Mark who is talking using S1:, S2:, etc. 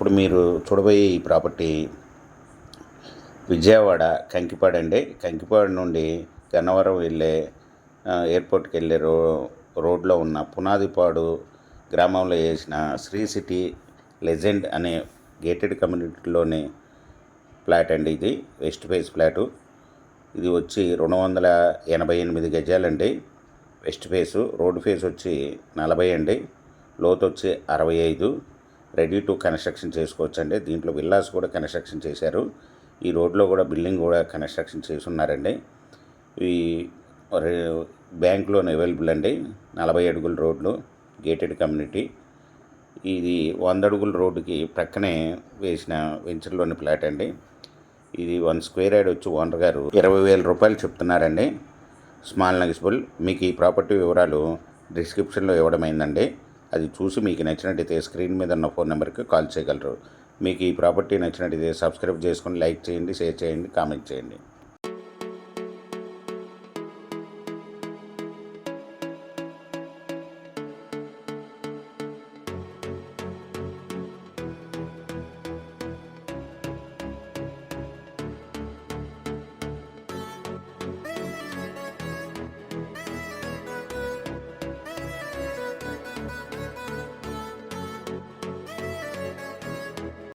S1: ఇప్పుడు మీరు చూడబోయే ఈ ప్రాపర్టీ విజయవాడ కంకిపాడు అండి. కంకిపాడు నుండి గన్నవరం వెళ్ళే ఎయిర్పోర్ట్కి వెళ్ళే రోడ్లో ఉన్న పునాదిపాడు గ్రామంలో వేసిన శ్రీ సిటీ లెజెండ్ అనే గేటెడ్ కమ్యూనిటీలోని ఫ్లాట్ అండి. ఇది వెస్ట్ ఫేస్ ఫ్లాటు. ఇది వచ్చి 288 గజాలండి. West face. రోడ్ ఫేస్ వచ్చి 40 అండి. లోతు వచ్చి 65. రెడీ టు కన్స్ట్రక్షన్ చేసుకోవచ్చు అండి. దీంట్లో విల్లాస్ కూడా కన్స్ట్రక్షన్ చేశారు. ఈ రోడ్లో కూడా బిల్డింగ్ కూడా కన్స్ట్రక్షన్ చేసి ఉన్నారండి. ఈ బ్యాంక్ లోన్ అవైలబుల్ అండి. 40 అడుగుల రోడ్లు, గేటెడ్ కమ్యూనిటీ. ఇది 100 అడుగుల రోడ్డుకి ప్రక్కనే వేసిన వెంచర్లోని ఫ్లాట్ అండి. ఇది 1 స్క్వేర్ యార్డ్ వచ్చి ఓనర్ గారు 20,000 రూపాయలు చెప్తున్నారండి. Small negotiable. మీకు ఈ ప్రాపర్టీ వివరాలు డిస్క్రిప్షన్లో ఇవ్వడమైందండి. అది చూసి మీకు నచ్చినట్టయితే స్క్రీన్ మీద ఉన్న ఫోన్ నెంబర్కి కాల్ చేయగలరు. మీకు ఈ ప్రాపర్టీ నచ్చినట్టయితే సబ్స్క్రైబ్ చేసుకొని లైక్ చేయండి, షేర్ చేయండి, కామెంట్ చేయండి.